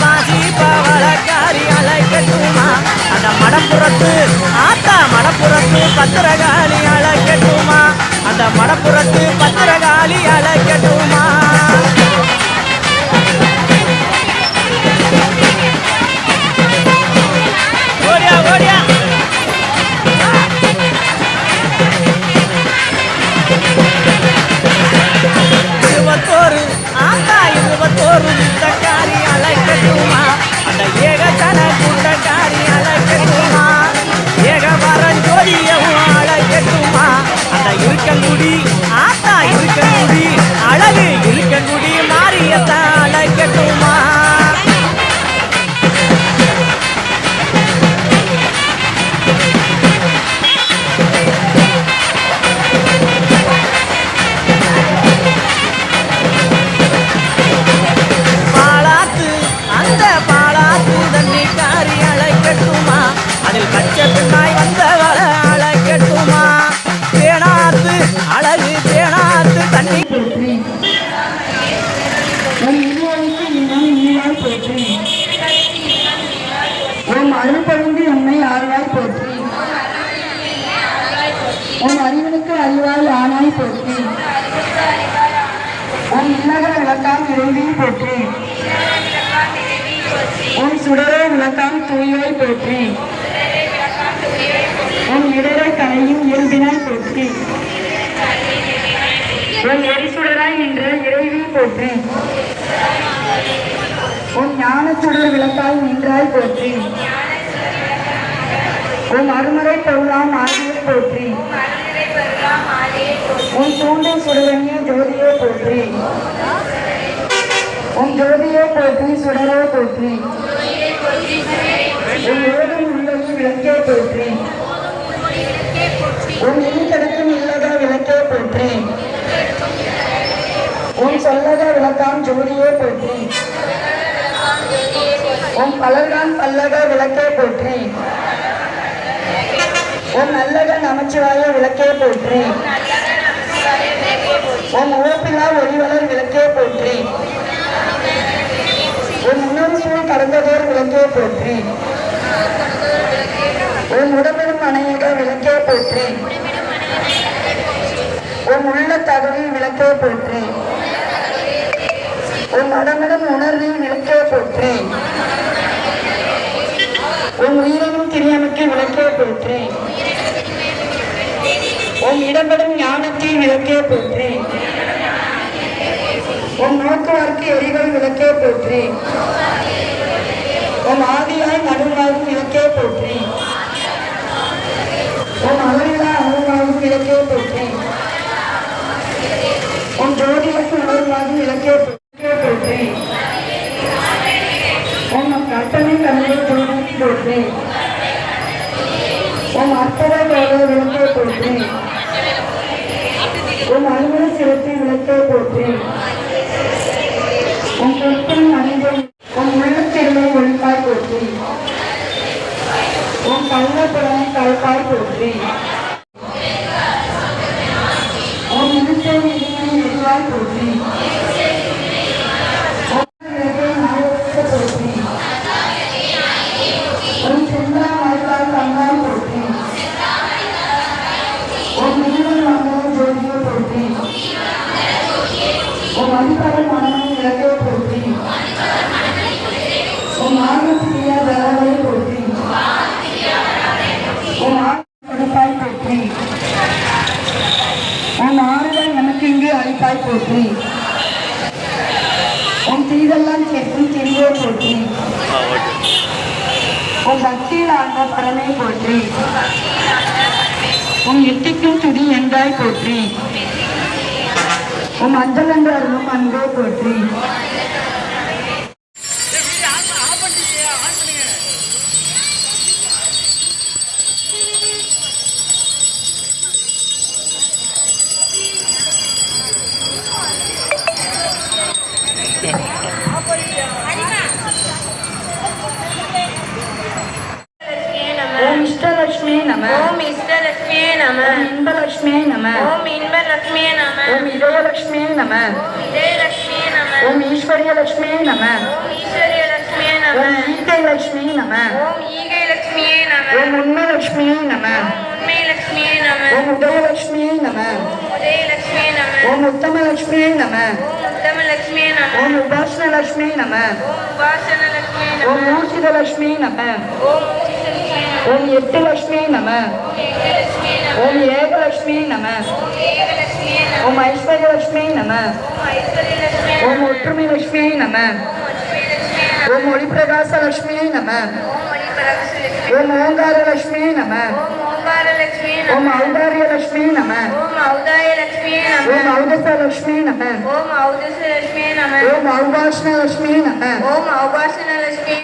பாசி பவளக்காரி அழைக்கட்டுமா அந்த மடப்புறத்து ஆத்தா மடப்புறத்து பத்திரகாளி அழைக்கட்டுமா அந்த மடப்புறத்து பத்திரகாளி அழைக்கட்டுமா ஓடியா ஓடியா இருபத்தோரு ஆத்தா 21 முத்தக்காரி அழைக்கட்டுமா அந்த ஏகத்தன கூட்டக்காரி அழைக்கட்டுமா ஏகவரன் ஜோதியவும் அழைக்கட்டுமா அந்த இருக்கங்குடி ஆத்தா இருக்கங்குடி அழகு இருக்கங்குடி மாரியத்தான் அழைக்கட்டுமா பச்சத்துனாய் வந்தவள அழைக்கட்டுமா தேனாத்து அழகு தேனாத்து தண்ணி போற்றி ஓம் அருள்பொழுந்து உண்மை ஆழ்வாய் போற்றி ஓம் அறிவனுக்கு அறிவாய் ஆனாய் போற்றி ஓம் இல்லக விளக்காம் இறைவி போற்றி ஓம் சுடரே விளக்காம் தூயோய் போற்றி ஓம் இடரை கலையும் இயல்பினாய் போற்றி ஓம் எரிசுடராய் நின்ற இறைவி போற்றி ஓம் ஞான சுடர் விளக்காய் நின்றாய் போற்றி ஓம் அருமறை பொருளாம் ஆதியை போற்றி ஓம் தூண்டை சுடரணிய ஜோதியை போற்றி ஓம் ஜோதியை போற்றி சுடரே போற்றி ஓம் ஏதும் உள்ளது விளக்கே போற்றி ஓம் இனிக்கடுக்கும் இல்லத விளக்கே போற்றி ஓம் சொல்லத விளக்காம் ஜோதியே போற்றி ஓம் பலர்கான் பல்லக விளக்கே போற்றி ஓம் நல்லக நமச்சிவாய விளக்கே போற்றி ஓம் உவப்பிலா ஒளிவளர் விளக்கே போற்றி ஓம் உணவு சூழ் கடந்ததோர் விளக்கே போற்றி ஓம் உடம்பெரும் அணையக விளக்கே போற்றி ஓம் உள்ள தகவல் விளக்கே போற்றி ஓம் அடமிடம் உணர்வில் விளக்கே போற்றி ஓம் உயிரினும் கிரியமைக்கு விளக்கே போற்றி ஓம் இடம்பெறும் ஞானத்தில் விளக்கே போற்றி ஓம் நோக்குவார்க்கு எரிகள் விளக்கே போற்றி ஓம் ஆதியாய் நடுவாகும் விளக்கே போற்றி ஓம் அளவிலா அணுவாகும் விளக்கே போற்றி ஓம் ஜோதிக்கு உணர்வாகும் விளக்கே போற்றி ஓம் கட்டணை கண்களை ஜோதிக்கு போற்றி ஓம் அற்புத கோல விளக்கே போற்றி ஓம் அலுவல சிறுத்தை விளக்கே போற்றி ஓம் சொற்கள் அணிந்த ஓம் உள்ளத்திருமை ஒழிப்பாய் போற்றி ஓம் கள்ளப்புறனை கலப்பாய் போற்றி ஓம் இழுத்தை எரிவாய் போற்றி போற்றி ஓம் செந்தா மறுத்தாய் கண்ணாய் போற்றி ஓம் நீவன் மங்கள ஜோதியை போற்றி ஓம் அதிபர மனமை விளக்கே போற்றி ஓம் ஆர்வத்திரியா தரவை போற்றி ஓம் ஆர்வப்பாய் போற்றி உன் ஆறுதல் எனக்கு இங்கு அளிப்பாய் போற்றி. உன் தீதெல்லாம் சேர்க்கும் திரிவே போற்றி. உன் பக்தியில் ஆழ்ந்த பரனை போற்றி. உன் எட்டிக்கும் துதி என்றாய் போற்றி. உன் மஞ்சள் என்று அருளும் அன்பே போற்றி. ஓம் இஷ்டலட்சுமி நம. ஓம் இஷ்டலட்சுமியே நம. ஓம் இன்பலட்சுமி நம. ஓம் இன்பலட்சுமியே நம. ஓம் இதயலட்சுமி நம. விஜயலட்சுமியே நம. ஓம் ஈஸ்வரியலட்சுமி நம. ஓம் ஈஸ்வரியலட்சுமியே நம. ஓம் ஈகைலட்சுமி நம. ஓம் ஈகைலட்சுமியே நம. ஓம் உண்மைலட்சுமி நம. ஓம் உண்மைலட்சுமியே நம. ஓம் உதயலட்சுமி நம. ஓம் உதயலட்சுமியே நம. ஓம் உத்தமலட்சுமி நம. ஓம் உத்தமலட்சுமியே நம. ஓம் உபாசனலட்சுமி நம. ஓம் உபாசனலட்சுமியே நம. ஓம் ஊசிதலட்சுமி நம. ஓம் ஊசிலட்சுமியே நம. ஓம் எட்டுலட்சுமி நம. ஓம் ஏகலட்சுமியே நம. ஓம் ஏகலட்சுமி நம. ஓம் ஏகலட்சுமியே நம. ஓம் ஐஸ்வர்யலட்சுமி நம. ஓம் ஐஸ்வர்யலட்சுமியே நம. ஓம் ஒற்றுமை லட்சுமி நம. ஓம் லட்சுமியே நம. ஓம் ஒளிப்பிரகாச லட்சுமி நம. ஓம் ஒளிபரகலட்சுமி. ஓம் ஓங்கார லட்சுமி நம. ஓம் ஓங்காரலட்சுமியே ஓம் நம. ஔதாரிய லட்சுமி நம. ஓம் ஔதாயலட்சுமியே நம. ஓம் ஔதச லட்சுமி நம. ஓம் ஔதசலட்சுமியே நம. ஓம் ஔபாஷண லட்சுமி நம. ஓம் ஔபாசனலட்சுமியே